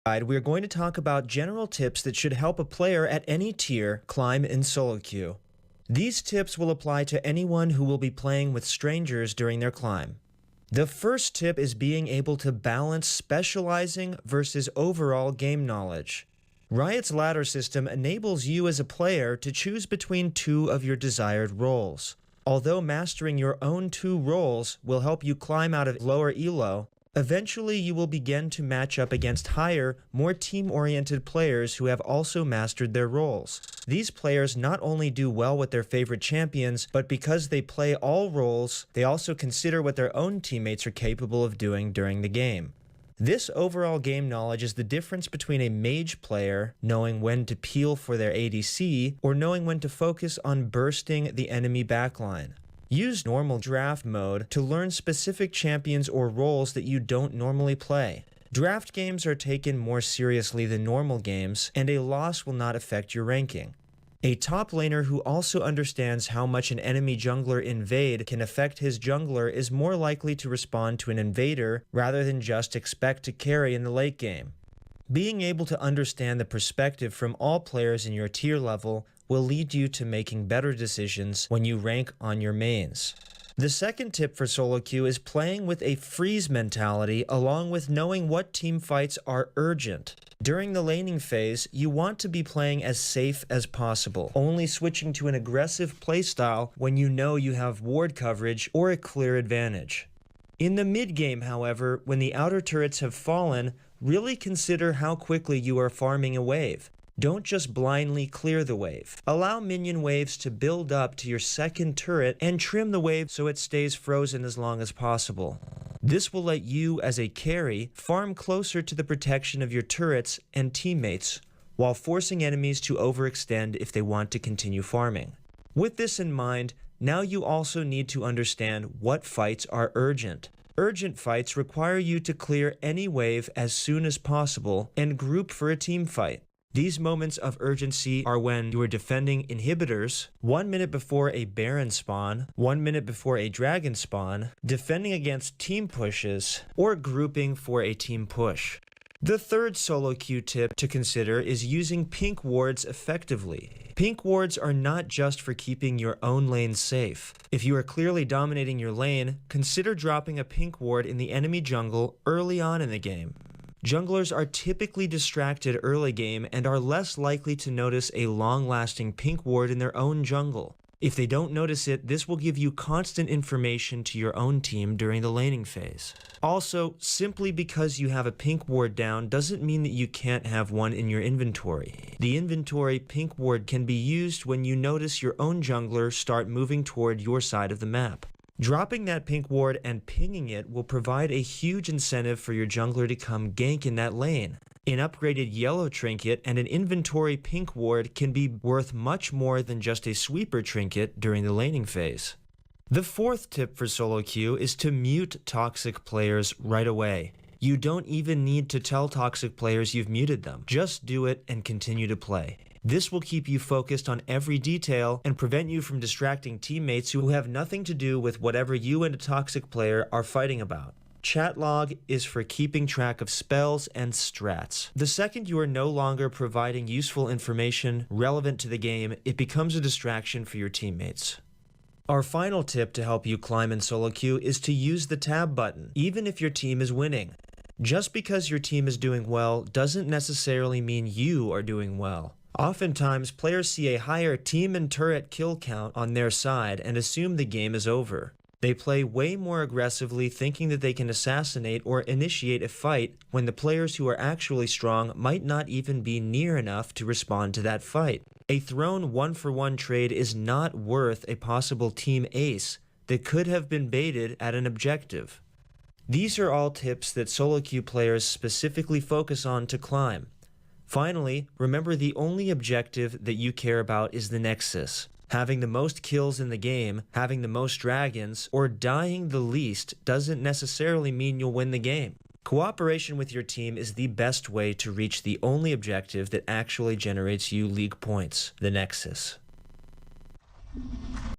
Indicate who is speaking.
Speaker 1: We're going to talk about general tips that should help a player at any tier climb in solo queue. These tips will apply to anyone who will be playing with strangers during their climb. The first tip is being able to balance specializing versus overall game knowledge. Riot's ladder system enables you as a player to choose between two of your desired roles. Although mastering your own two roles will help you climb out of lower elo, eventually you will begin to match up against higher, more team-oriented players who have also mastered their roles. These players not only do well with their favorite champions, but because they play all roles, they also consider what their own teammates are capable of doing during the game. This overall game knowledge is the difference between a mage player knowing when to peel for their ADC or knowing when to focus on bursting the enemy backline. Use normal draft mode to learn specific champions or roles that you don't normally play. Draft games are taken more seriously than normal games, and a loss will not affect your ranking. A top laner who also understands how much an enemy jungler invade can affect his jungler is more likely to respond to an invader rather than just expect to carry in the late game. Being able to understand the perspective from all players in your tier level will lead you to making better decisions when you rank on your mains. The second tip for solo queue is playing with a freeze mentality along with knowing what team fights are urgent. During the laning phase, you want to be playing as safe as possible, only switching to an aggressive playstyle when you know you have ward coverage or a clear advantage. In the mid game, however, when the outer turrets have fallen, really consider how quickly you are farming a wave. Don't just blindly clear the wave. Allow minion waves to build up to your second turret and trim the wave so it stays frozen as long as possible. This will let you, as a carry, farm closer to the protection of your turrets and teammates, while forcing enemies to overextend if they want to continue farming. With this in mind, now you also need to understand what fights are urgent. Urgent fights require you to clear any wave as soon as possible and group for a team fight. These moments of urgency are when you are defending inhibitors, 1 minute before a Baron spawn, 1 minute before a Dragon spawn, defending against team pushes, or grouping for a team push. The third solo queue tip to consider is using pink wards effectively. Pink wards are not just for keeping your own lane safe. If you are clearly dominating your lane, consider dropping a pink ward in the enemy jungle early on in the game. Junglers are typically distracted early game and are less likely to notice a long-lasting pink ward in their own jungle. If they don't notice it, this will give you constant information to your own team during the laning phase. Also, simply because you have a pink ward down doesn't mean that you can't have one in your inventory. The inventory pink ward can be used when you notice your own jungler start moving toward your side of the map. Dropping that pink ward and pinging it will provide a huge incentive for your jungler to come gank in that lane. An upgraded yellow trinket and an inventory pink ward can be worth much more than just a sweeper trinket during the laning phase. The fourth tip for solo queue is to mute toxic players right away. You don't even need to tell toxic players you've muted them. Just do it and continue to play. This will keep you focused on every detail and prevent you from distracting teammates who have nothing to do with whatever you and a toxic player are fighting about. Chat log is for keeping track of spells and strats. The second you are no longer providing useful information relevant to the game, it becomes a distraction for your teammates. Our final tip to help you climb in solo queue is to use the tab button, even if your team is winning. Just because your team is doing well doesn't necessarily mean you are doing well. Oftentimes, players see a higher team and turret kill count on their side and assume the game is over. They play way more aggressively thinking that they can assassinate or initiate a fight when the players who are actually strong might not even be near enough to respond to that fight. A thrown 1-for-1 trade is not worth a possible team ace that could have been baited at an objective. These are all tips that solo queue players specifically focus on to climb. Finally, remember the only objective that you care about is the Nexus. Having the most kills in the game, having the most dragons, or dying the least doesn't necessarily mean you'll win the game. Cooperation with your team is the best way to reach the only objective that actually generates you league points, the Nexus.